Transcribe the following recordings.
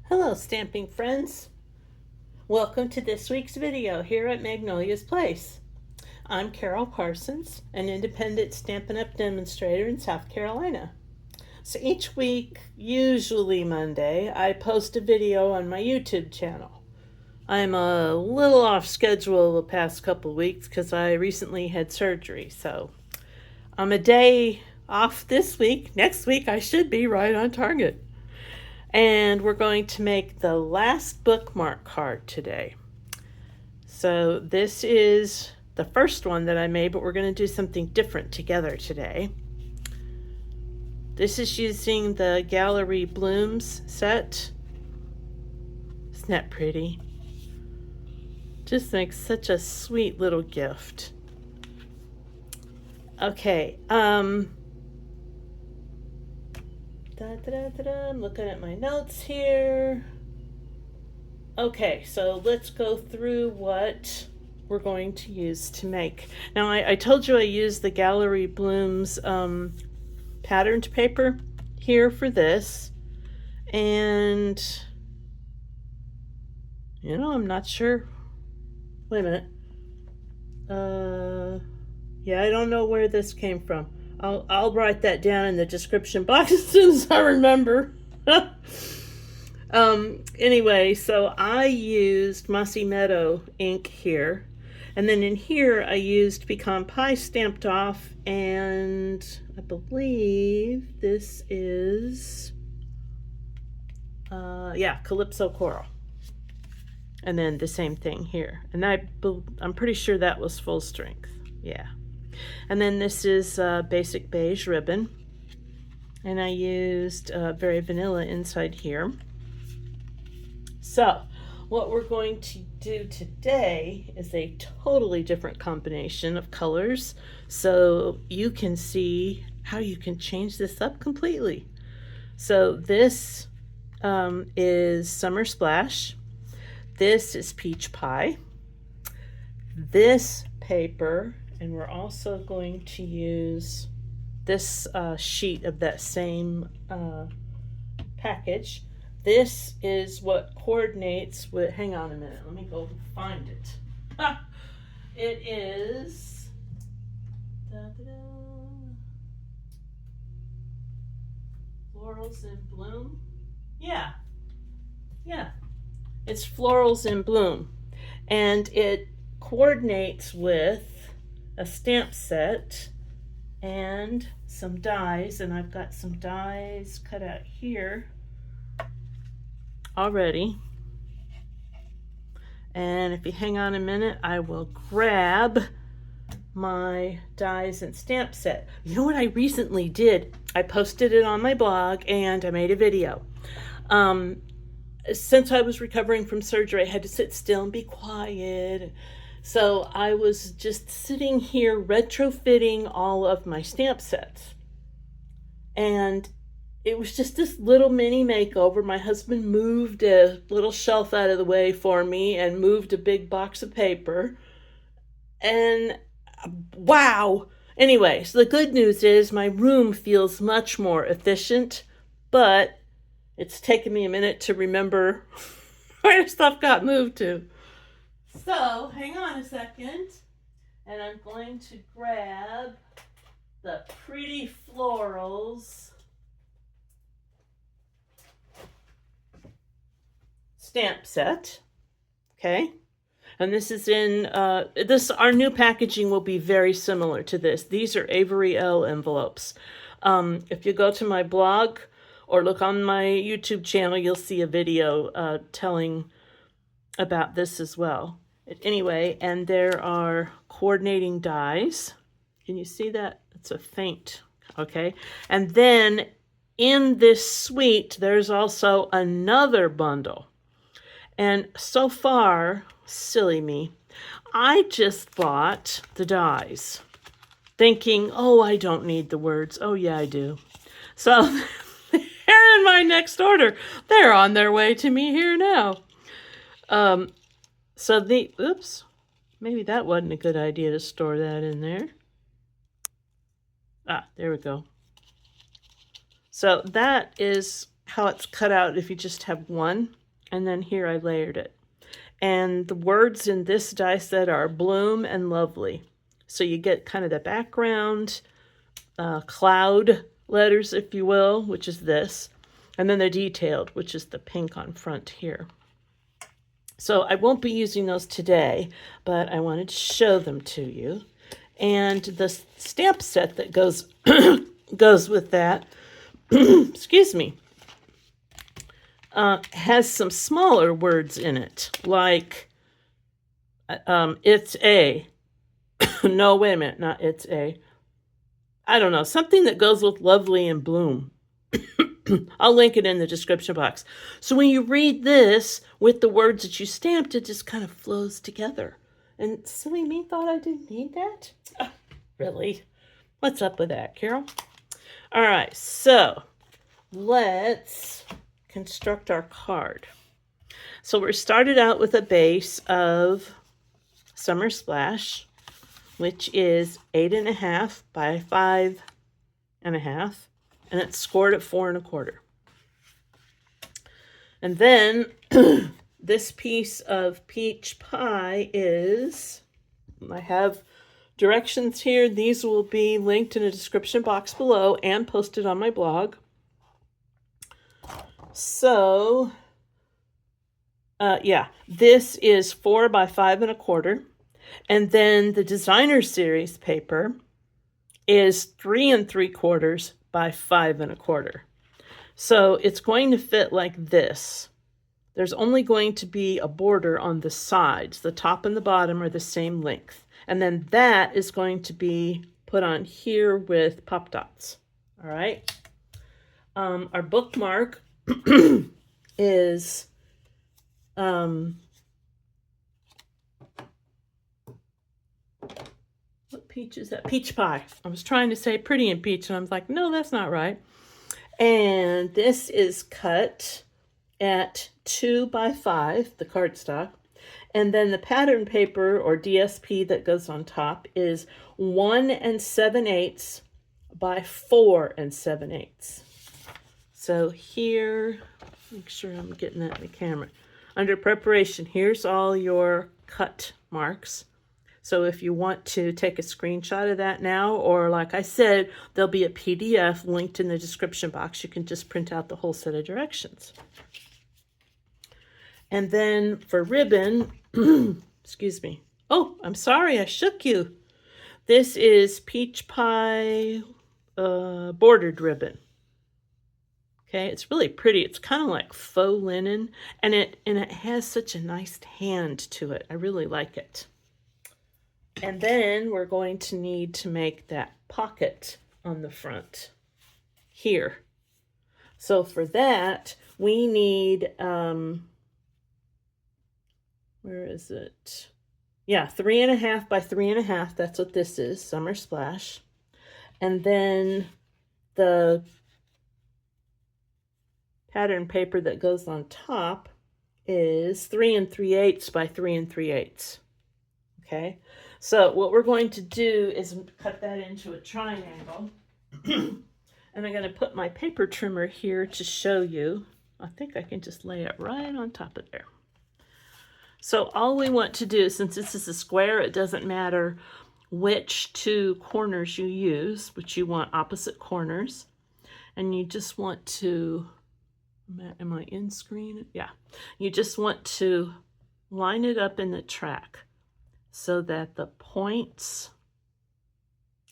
Hello, stamping friends. Welcome to this week's video here at Magnolia's Place. I'm Carol Parsons, an independent Stampin' Up! Demonstrator in South Carolina. So each week, usually Monday, I post a video on my YouTube channel. I'm a little off schedule the past couple of weeks because I recently had surgery, so I'm a day off this week. Next week, I should be right on target. And we're going to make the last bookmark card today. So this is the first one that I made, but we're going to do something different together today. This is using the Gallery Blooms set. Isn't that pretty? Just makes such a sweet little gift. Okay, I'm looking at my notes here. Okay, so let's go through what we're going to use to make. Now, I told you I used the Gallery Blooms patterned paper here for this. And, you know, I'm not sure. Wait a minute. Yeah, I don't know where this came from. I'll write that down in the description box as soon as I remember. Anyway, so I used Mossy Meadow ink here. And then in here I used Pecan Pie stamped off, and I believe this is, Calypso Coral. And then the same thing here. And I'm pretty sure that was full strength. Yeah. And then this is basic beige ribbon, and I used Very Vanilla inside here. So what we're going to do today is a totally different combination of colors, so you can see how you can change this up completely. So this is Summer Splash. This is Peach Pie. This paper, and we're also going to use this sheet of that same package. This is what coordinates with, hang on a minute, let me go find it. It is, Florals in Bloom. Yeah, it's Florals in Bloom. And it coordinates with a stamp set and some dies, and I've got some dies cut out here already. And if you hang on a minute, I will grab my dies and stamp set. You know what I recently did? I posted it on my blog and I made a video. Since I was recovering from surgery, I had to sit still and be quiet. So I was just sitting here retrofitting all of my stamp sets. And it was just this little mini makeover. My husband moved a little shelf out of the way for me and moved a big box of paper. And wow! Anyway, so the good news is my room feels much more efficient, but it's taken me a minute to remember where stuff got moved to. So, hang on a second, and I'm going to grab the Pretty Florals stamp set, okay? And this is in, our new packaging will be very similar to this. These are Avery L envelopes. If you go to my blog or look on my YouTube channel, you'll see a video telling about this as well. Anyway, and there are coordinating dies. Can you see that? It's a faint, okay? And then in this suite, there's also another bundle. And so far, silly me, I just bought the dies, thinking, oh, I don't need the words. Oh, yeah, I do. So they're in my next order. They're on their way to me here now. So oops, maybe that wasn't a good idea to store that in there. Ah, there we go. So that is how it's cut out if you just have one. And then here I layered it. And the words in this die set are bloom and lovely. So you get kind of the background, cloud letters, if you will, which is this. And then they're detailed, which is the pink on front here. So I won't be using those today, but I wanted to show them to you. And the stamp set that goes goes with that, excuse me, has some smaller words in it, like it's a, no, wait a minute, not it's a, I don't know, something that goes with lovely and bloom. I'll link it in the description box. So when you read this with the words that you stamped, it just kind of flows together. And silly me thought I didn't need that? Oh, really? What's up with that, Carol? All right, so let's construct our card. So we're started out with a base of Summer Splash, which is 8.5 by 5.5. And it's scored at 4 1/4. And then this piece of peach pie is, I have directions here. These will be linked in a description box below and posted on my blog. So, yeah, this is 4 by 5 1/4. And then the designer series paper is 3 3/4 by 5 1/4. So it's going to fit like this. There's only going to be a border on the sides. The top and the bottom are the same length. And then that is going to be put on here with pop dots. All right. Our bookmark is what peach is that? Peach pie. I was trying to say pretty in peach, and I was like, no, that's not right. And this is cut at 2 by 5, the cardstock. And then the pattern paper, or DSP, that goes on top is 1 7/8 by 4 7/8. So here, make sure I'm getting that in the camera. Under preparation, here's all your cut marks. So if you want to take a screenshot of that now, or like I said, there'll be a PDF linked in the description box. You can just print out the whole set of directions. And then for ribbon, excuse me. Oh, I'm sorry, I shook you. This is peach pie bordered ribbon. Okay, it's really pretty. It's kind of like faux linen, and it has such a nice hand to it. I really like it. And then we're going to need to make that pocket on the front here. So for that, we need, where is it? Yeah, 3.5 by 3.5. That's what this is, Summer Splash. And then the pattern paper that goes on top is 3 3/8 by 3 3/8. Okay, so what we're going to do is cut that into a triangle. And I'm going to put my paper trimmer here to show you. I think I can just lay it right on top of there. So all we want to do, since this is a square, it doesn't matter which two corners you use, but you want opposite corners. And you just want to, am I in screen? Yeah. You just want to line it up in the track so that the points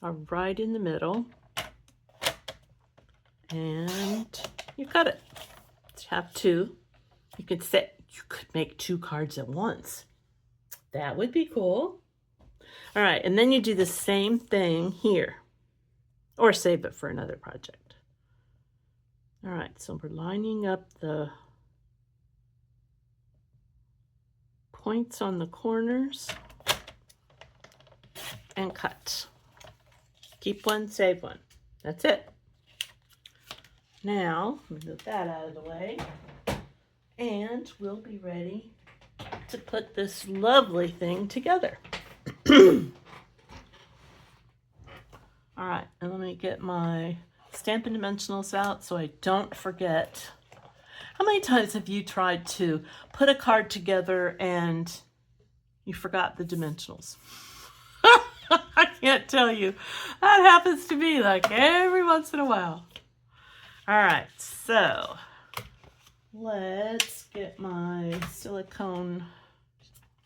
are right in the middle. And you cut it. You have two. You could make 2 cards at once. That would be cool. All right, and then you do the same thing here, or save it for another project. All right, so we're lining up the points on the corners and cut. Keep one, save one. That's it. Now, move that out of the way, and we'll be ready to put this lovely thing together. All right, and let me get my Stampin' Dimensionals out so I don't forget How many times have you tried to put a card together and you forgot the dimensionals? I can't tell you. That happens to me like every once in a while. All right, so let's get my silicone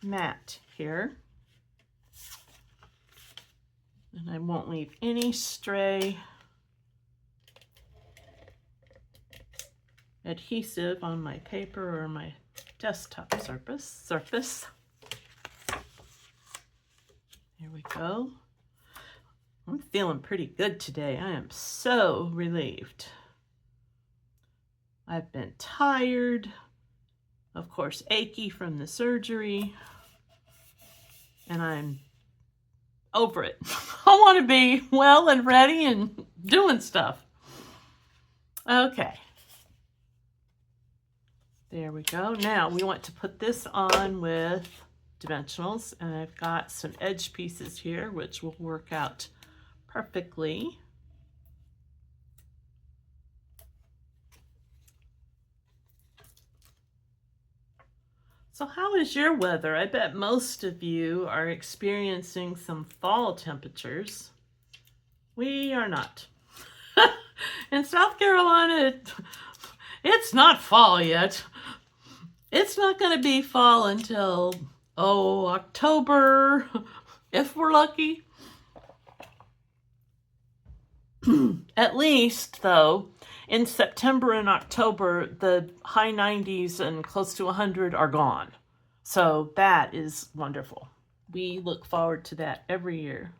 mat here. And I won't leave any stray adhesive on my paper or my desktop surface. There we go. I'm feeling pretty good today. I am so relieved. I've been tired, of course, achy from the surgery, and I'm over it. I want to be well and ready and doing stuff. Okay. There we go. Now we want to put this on with dimensionals, and I've got some edge pieces here which will work out perfectly. So how is your weather? I bet most of you are experiencing some fall temperatures. We are not. In South Carolina, it's not fall yet. It's not going to be fall until, October, if we're lucky. At least, though, in September and October, the high 90s and close to 100 are gone. So that is wonderful. We look forward to that every year.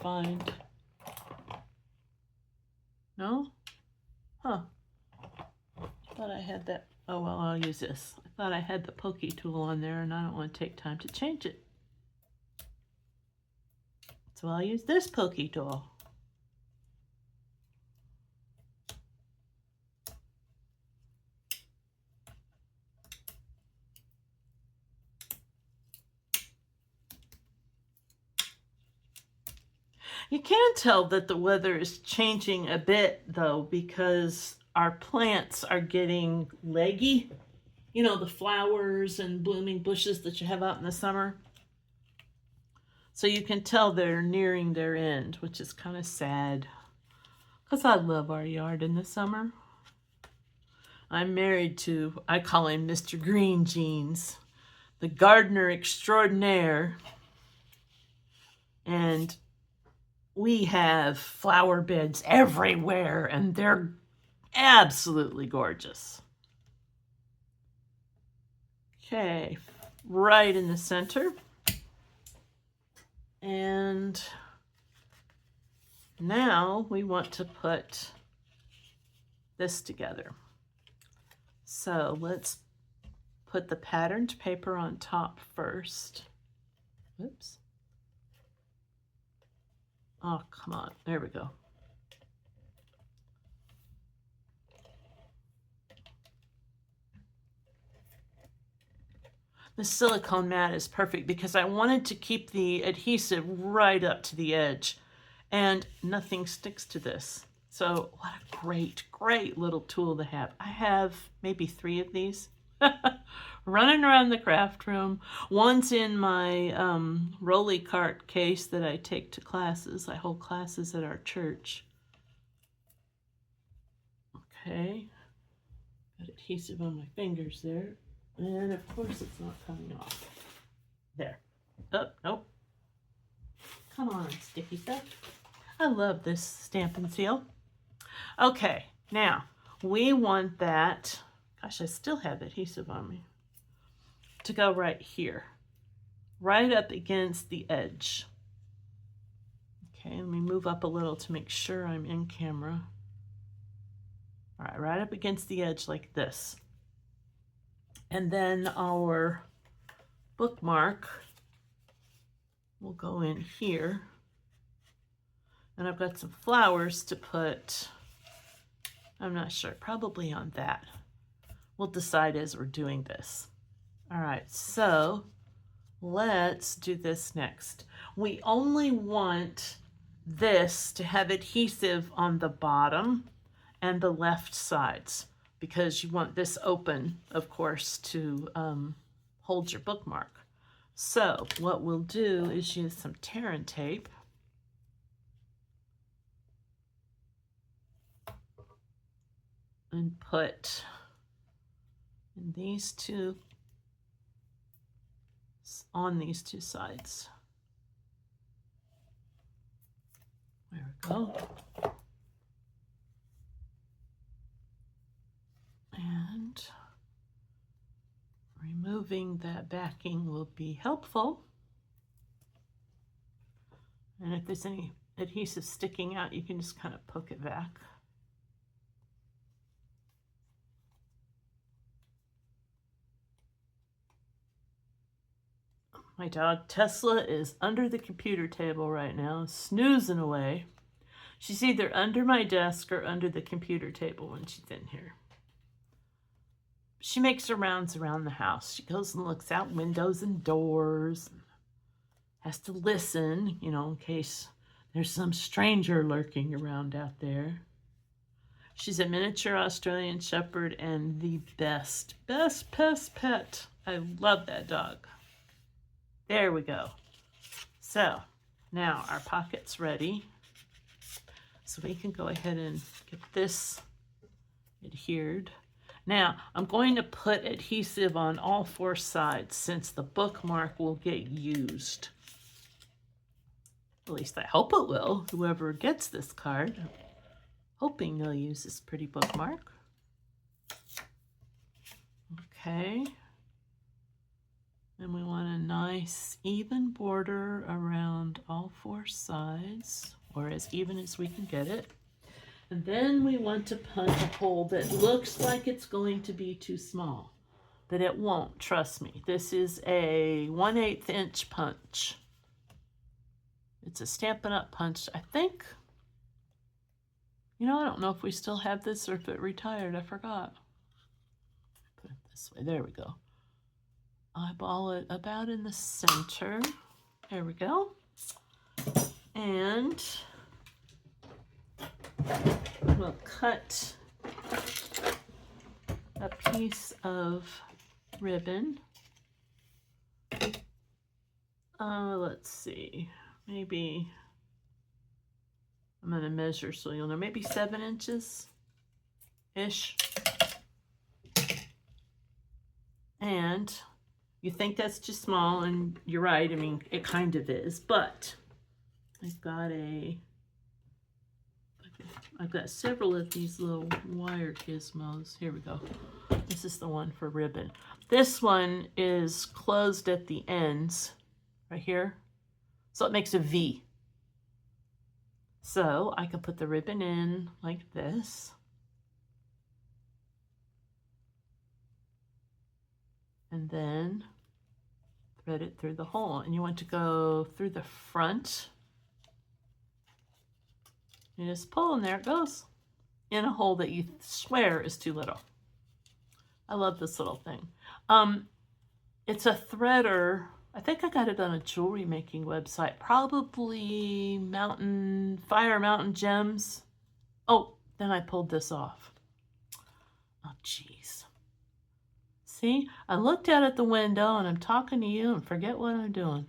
Find. No? Huh. I thought I had that. Oh, well, I'll use this. I thought I had the pokey tool on there, and I don't want to take time to change it. So I'll use this pokey tool. You can tell that the weather is changing a bit, though, because our plants are getting leggy. You know, the flowers and blooming bushes that you have out in the summer. So you can tell they're nearing their end, which is kind of sad, because I love our yard in the summer. I'm married to, I call him Mr. Green Jeans, the gardener extraordinaire. And we have flower beds everywhere, and they're absolutely gorgeous. Okay, right in the center. And now we want to put this together. So let's put the patterned paper on top first. Oops. Oh, come on. There we go. The silicone mat is perfect because I wanted to keep the adhesive right up to the edge, and nothing sticks to this. So what a great, great little tool to have. I have maybe 3 of these running around the craft room. One's in my rolly cart case that I take to classes. I hold classes at our church. Okay, got adhesive on my fingers there. And of course it's not coming off. There. Oh, nope. Come on, sticky stuff. I love this Stampin' Seal. Okay, now we want that, gosh, I still have adhesive on me, to go right here, right up against the edge. Okay, let me move up a little to make sure I'm in camera. All right, right up against the edge like this. And then our bookmark will go in here. And I've got some flowers to put, I'm not sure, probably on that. We'll decide as we're doing this. All right, so let's do this next. We only want this to have adhesive on the bottom and the left sides, because you want this open, of course, to hold your bookmark. So what we'll do is use some tear and tape. And put in these two, on these two sides. There we go. And removing that backing will be helpful. And if there's any adhesive sticking out, you can just kind of poke it back. My dog Tesla is under the computer table right now, snoozing away. She's either under my desk or under the computer table when she's in here. She makes her rounds around the house. She goes and looks out windows and doors. Has to listen, you know, in case there's some stranger lurking around out there. She's a miniature Australian Shepherd and the best pet. I love that dog. There we go. So now our pocket's ready. So we can go ahead and get this adhered. Now I'm going to put adhesive on all four sides since the bookmark will get used. At least I hope it will. Whoever gets this card, hoping they'll use this pretty bookmark. Okay. And we want a nice even border around all four sides, or as even as we can get it. And then we want to punch a hole that looks like it's going to be too small, but it won't, trust me. This is a 1/8 inch punch. It's a Stampin' Up punch. I think, you know, I don't know if we still have this or if it retired. I forgot. Put it this way. There we go. Eyeball it about in the center. There we go. And we'll cut a piece of ribbon. Let's see. Maybe I'm going to measure so you'll know. Maybe 7 inches-ish. And you think that's too small, and you're right. I mean, it kind of is, but I've got several of these little wire gizmos. Here we go. This is the one for ribbon. This one is closed at the ends, right here. So it makes a V. So I can put the ribbon in like this. And then thread it through the hole. And you want to go through the front. You just pull, and there it goes, in a hole that you swear is too little. I love this little thing. It's a threader. I think I got it on a jewelry making website, probably Fire Mountain Gems. Oh, then I pulled this off. Oh, geez. See, I looked out at the window and I'm talking to you and forget what I'm doing.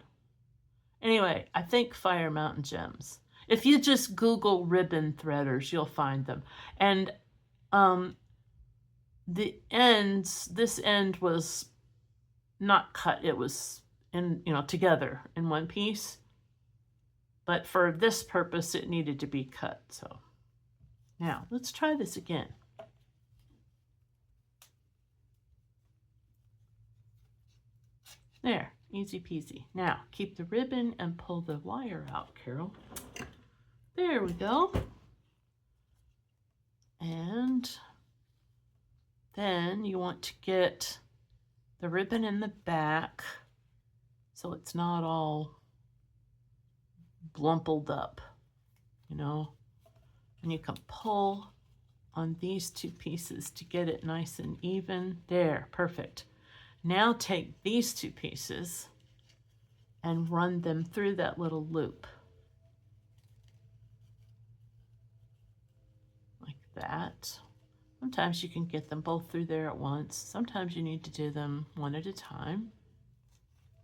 Anyway, I think Fire Mountain Gems. If you just Google ribbon threaders, you'll find them. And the ends, this end was not cut. It was together in one piece. But for this purpose, it needed to be cut. So now let's try this again. There, easy peasy. Now, keep the ribbon and pull the wire out, Carol. There we go. And then you want to get the ribbon in the back so it's not all blumpled up, you know. And you can pull on these two pieces to get it nice and even. There, perfect. Now take these two pieces and run them through that little loop. Like that. Sometimes you can get them both through there at once. Sometimes you need to do them one at a time.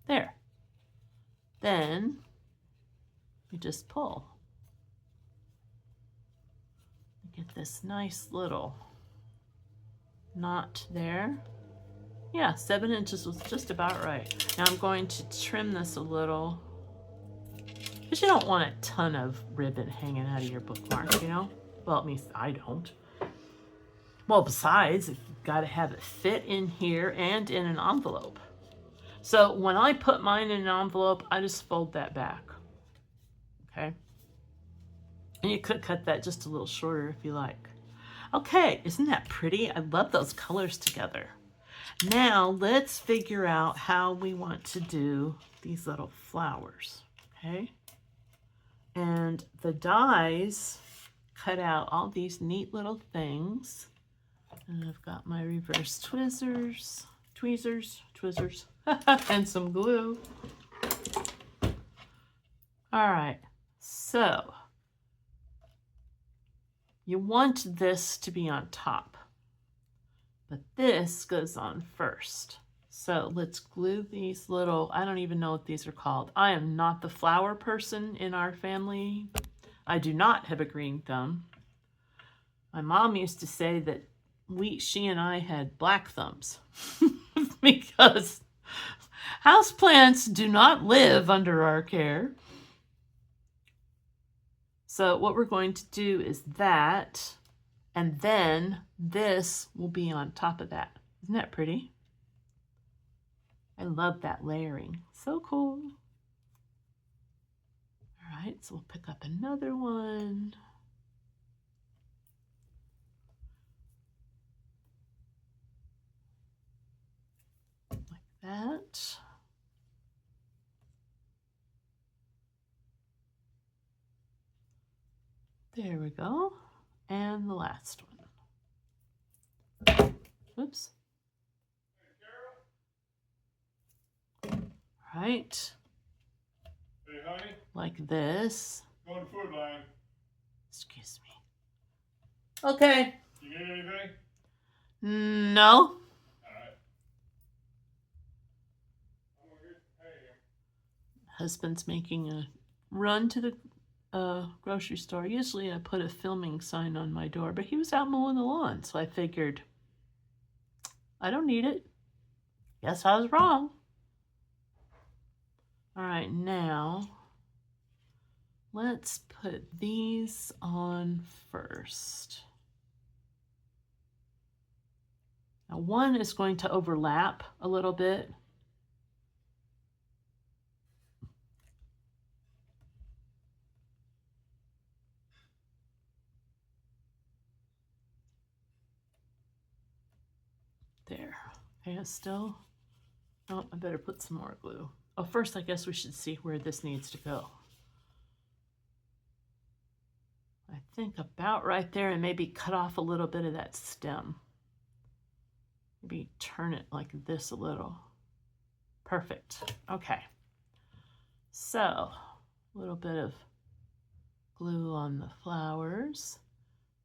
There. Then you just pull. Get this nice little knot there. Yeah, 7 inches was just about right. Now I'm going to trim this a little, because you don't want a ton of ribbon hanging out of your bookmark, you know? Well, at least I don't. Well, besides, you've got to have it fit in here and in an envelope. So when I put mine in an envelope, I just fold that back. Okay? And you could cut that just a little shorter if you like. Okay, isn't that pretty? I love those colors together. Now let's figure out how we want to do these little flowers, okay? And the dies cut out all these neat little things. And I've got my reverse tweezers, and some glue. All right, so you want this to be on top, but this goes on first. So let's glue these little, I don't even know what these are called. I am not the flower person in our family. I do not have a green thumb. My mom used to say that she and I had black thumbs because houseplants do not live under our care. So what we're going to do is that, and then this will be on top of that. Isn't that pretty? I love that layering. So cool. All right, so we'll pick up another one. Like that. There we go. And the last one. Oops. Right. Hey, honey. Like this. Going to food line. Excuse me. Okay. You need anything? No. All right. I'm gonna get hey. Husband's making a run to the grocery store. Usually I put a filming sign on my door, but he was out mowing the lawn, so I figured I don't need it. Guess I was wrong. All right, now let's put these on first. Now one is going to overlap a little bit. There. Okay, it's still. Oh, I better put some more glue. Oh, first I guess we should see where this needs to go. I think about right there, and maybe cut off a little bit of that stem. Maybe turn it like this a little. Perfect. Okay. So, a little bit of glue on the flowers.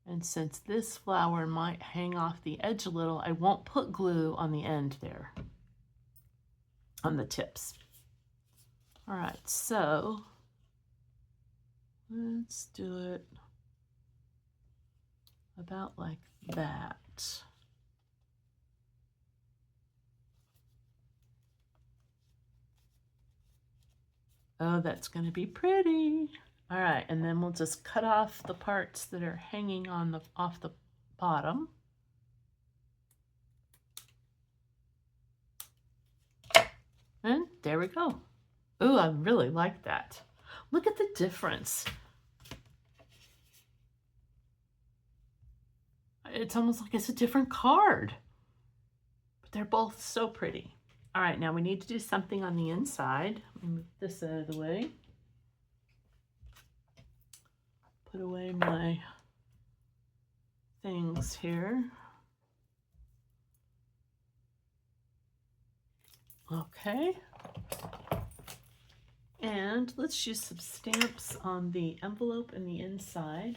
And since this flower might hang off the edge a little, I won't put glue on the end there, on the tips. All right, so let's do it about like that. Oh, that's going to be pretty. All right, and then we'll just cut off the parts that are hanging on off the bottom. And there we go. Ooh, I really like that. Look at the difference. It's almost like it's a different card. But they're both so pretty. All right, now we need to do something on the inside. Let me move this out of the way. Put away my things here. Okay. And let's use some stamps on the envelope and the inside.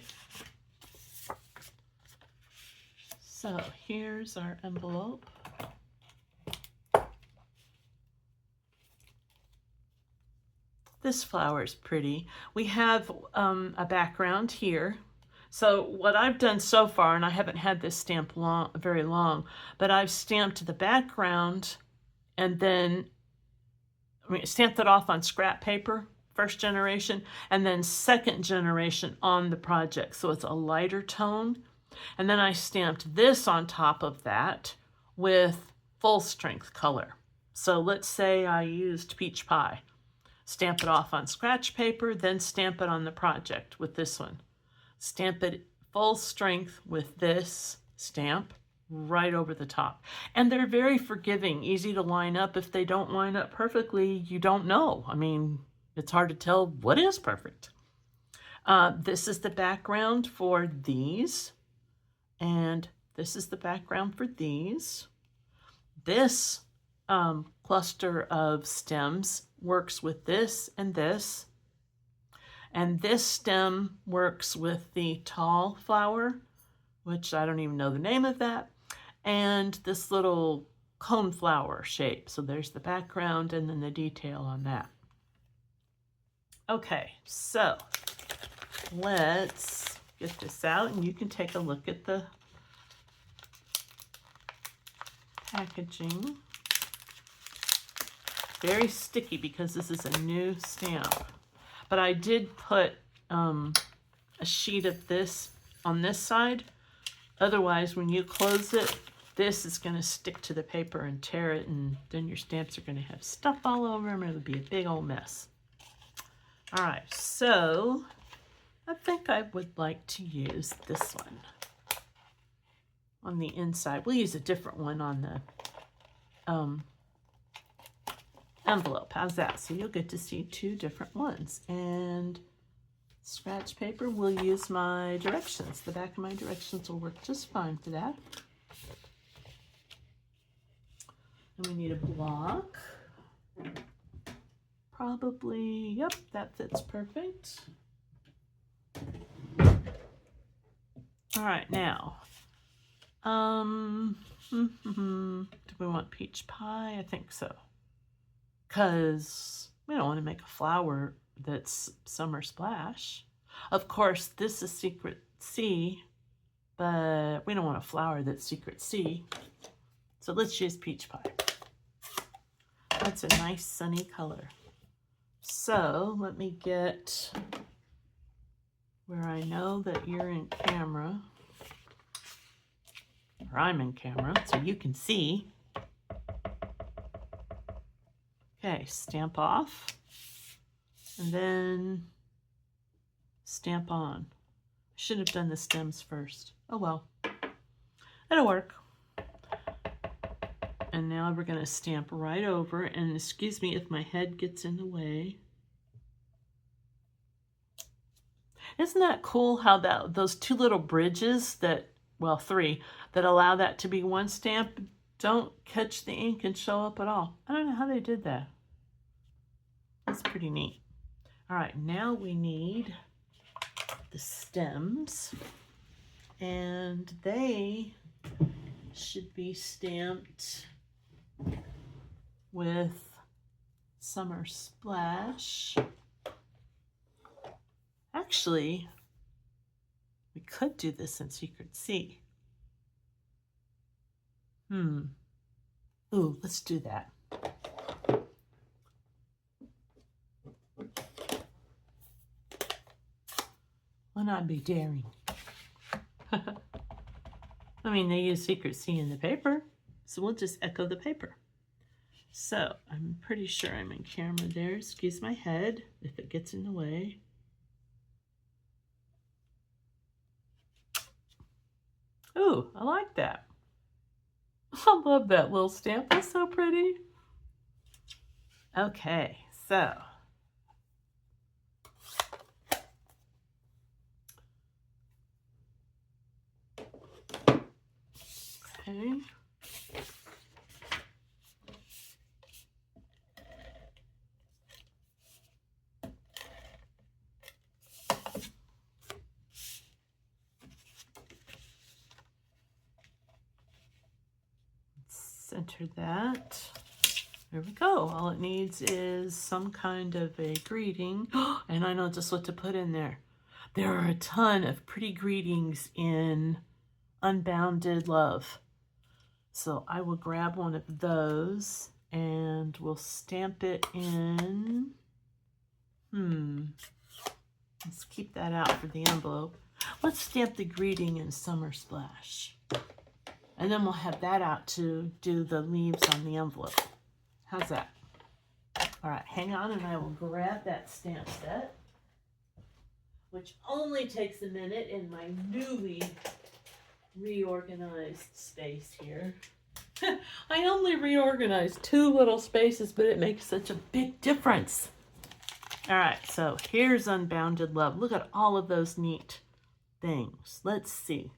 So here's our envelope. This flower is pretty. We have a background here. So what I've done so far, and I haven't had this stamp very long, but I've stamped the background and then stamped it off on scrap paper, first generation, and then second generation on the project. So it's a lighter tone. And then I stamped this on top of that with full strength color. So let's say I used Peach Pie. Stamp it off on scratch paper, then stamp it on the project with this one. Stamp it full strength with this stamp right over the top. And they're very forgiving, easy to line up. If they don't line up perfectly, you don't know. I mean, it's hard to tell what is perfect. This is the background for these. And this is the background for these. This cluster of stems works with this and this. And this stem works with the tall flower, which I don't even know the name of that, and this little cone flower shape. So there's the background and then the detail on that. Okay, so let's get this out and you can take a look at the packaging. Very sticky because this is a new stamp. But I did put a sheet of this on this side. Otherwise, when you close it, this is going to stick to the paper and tear it, and then your stamps are going to have stuff all over them, and it'll be a big old mess. All right, so I think I would like to use this one on the inside. We'll use a different one on the envelope. How's that? So you'll get to see two different ones. And scratch paper, we'll use my directions. The back of my directions will work just fine for that. And we need a block. Probably, yep, that fits perfect. All right, now, do we want peach pie? I think so. Because we don't want to make a flower that's summer splash. Of course, this is secret C, but we don't want a flower that's secret C. So let's use peach pie. That's a nice sunny color. So let me get where I know that you're in camera, or I'm in camera, so you can see. Okay, stamp off, and then stamp on. I should have done the stems first. Oh well, it'll work. And now we're going to stamp right over, and excuse me if my head gets in the way. Isn't that cool how those two little bridges that, well, three, that allow that to be one stamp don't catch the ink and show up at all? I don't know how they did that. That's pretty neat. All right, now we need the stems, and they should be stamped with Summer Splash. Actually, we could do this in Secret C. Ooh, let's do that. Why not be daring? I mean, they use Secret C in the paper, so we'll just echo the paper. So I'm pretty sure I'm in camera there. Excuse my head if it gets in the way. Ooh, I like that. I love that little stamp. That's so pretty. Okay, so okay. Center that. There we go. All it needs is some kind of a greeting. And I know just what to put in there. There are a ton of pretty greetings in Unbounded Love. So I will grab one of those and we'll stamp it in. Let's keep that out for the envelope. Let's stamp the greeting in Summer Splash. And then we'll have that out to do the leaves on the envelope. How's that? All right, hang on and I will grab that stamp set, which only takes a minute in my newly reorganized space here. I only reorganized 2 little spaces, but it makes such a big difference. All right, so here's Unbounded Love. Look at all of those neat things. Let's see.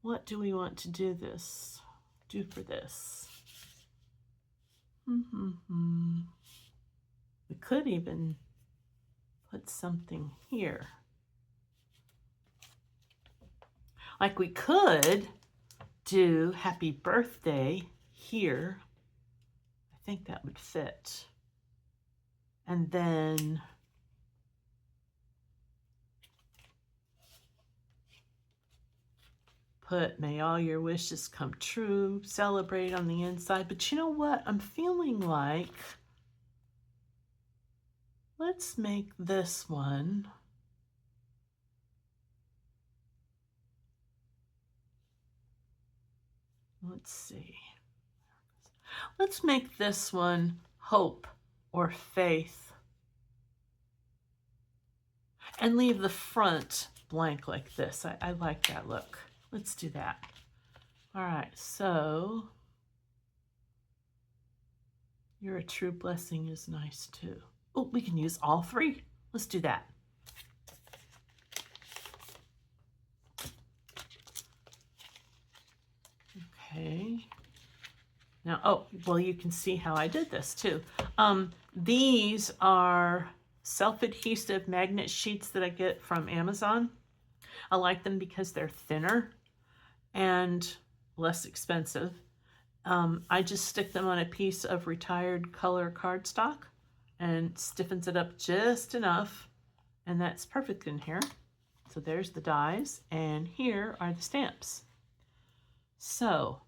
What do we want to do for this? We could even put something here. Like we could do happy birthday here. I think that would fit. And then put may all your wishes come true, celebrate on the inside. But you know what? I'm feeling like let's make this one let's see. Let's make this one hope or faith. And leave the front blank like this. I like that look. Let's do that. All right, so you're a true blessing is nice too. Oh, we can use all 3. Let's do that. Okay. Now, oh, well, you can see how I did this too. These are self-adhesive magnet sheets that I get from Amazon. I like them because they're thinner and less expensive. I just stick them on a piece of retired color cardstock and stiffens it up just enough, and that's perfect in here. So there's the dies, and here are the stamps. So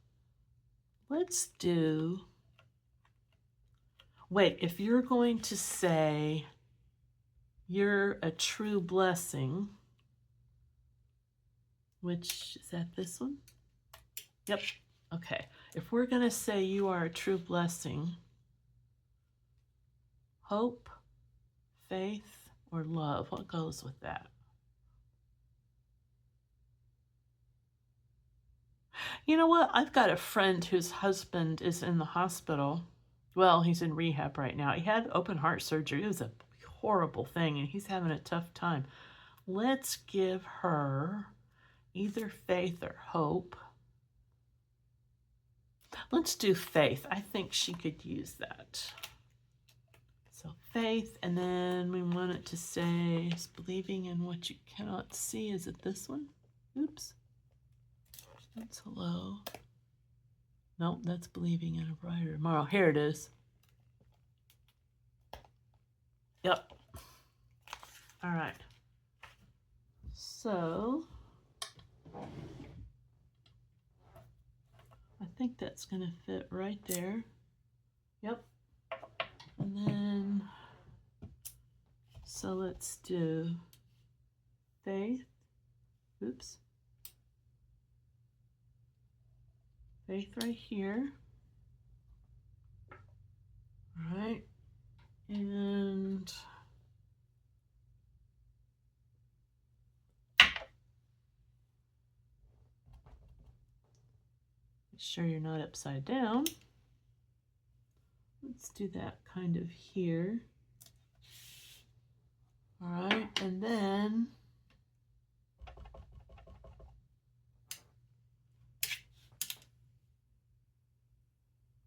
let's do, wait, if you're going to say you're a true blessing, which, is that this one? Yep, okay. If we're gonna say you are a true blessing, hope, faith, or love, what goes with that? You know what? I've got a friend whose husband is in the hospital. Well, he's in rehab right now. He had open heart surgery. It was a horrible thing, and he's having a tough time. Let's give her either faith or hope. Let's do faith. I think she could use that. So faith, and then we want it to say, is believing in what you cannot see. Is it this one? Oops. That's hello. Nope, that's believing in a brighter tomorrow. Here it is. Yep. All right. So I think that's going to fit right there. Yep. And then, so let's do faith. Oops. Faith right here. All right. And make sure you're not upside down. Let's do that kind of here. All right, and then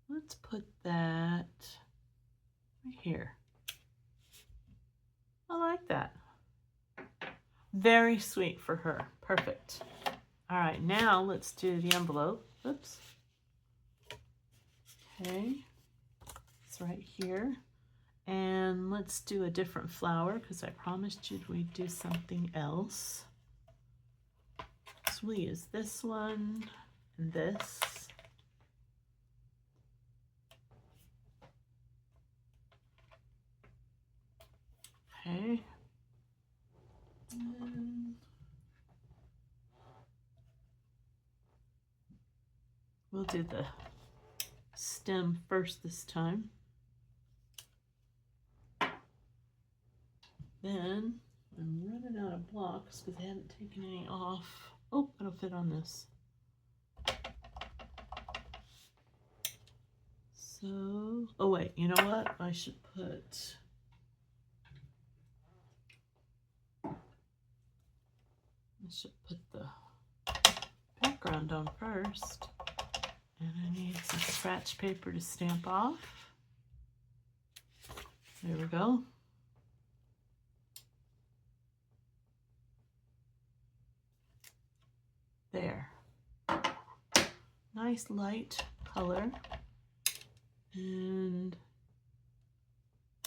let's put that right here. I like that. Very sweet for her. Perfect. All right, now let's do the envelope. Oops. Okay, it's right here. And let's do a different flower because I promised you we'd do something else. So we'll use this one and this. Okay. And we'll do the stem first this time. Then I'm running out of blocks because I haven't taken any off. Oh, it'll fit on this. So, oh wait, you know what? I should put, the background on first. And I need some scratch paper to stamp off. There we go. There. Nice light color. And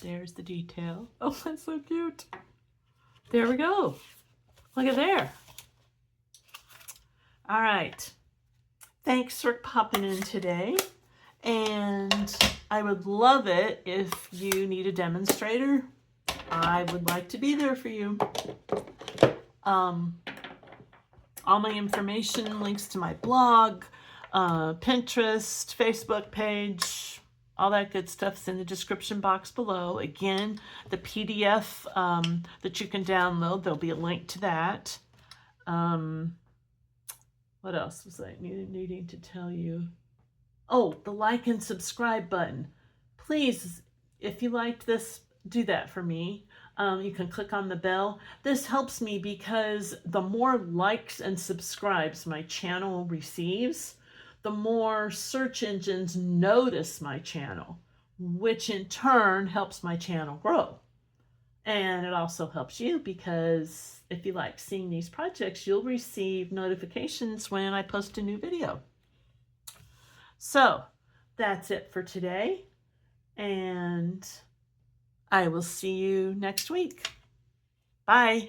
there's the detail. Oh, that's so cute. There we go. Look at there. All right. Thanks for popping in today. And I would love it if you need a demonstrator. I would like to be there for you. All my information, links to my blog, Pinterest, Facebook page, all that good stuff's in the description box below. Again, the PDF that you can download, there'll be a link to that. What else was I needing to tell you? Oh, the like and subscribe button. Please, if you liked this, do that for me. You can click on the bell. This helps me because the more likes and subscribes my channel receives, the more search engines notice my channel, which in turn helps my channel grow. And it also helps you because if you like seeing these projects, you'll receive notifications when I post a new video. So that's it for today, and I will see you next week. Bye.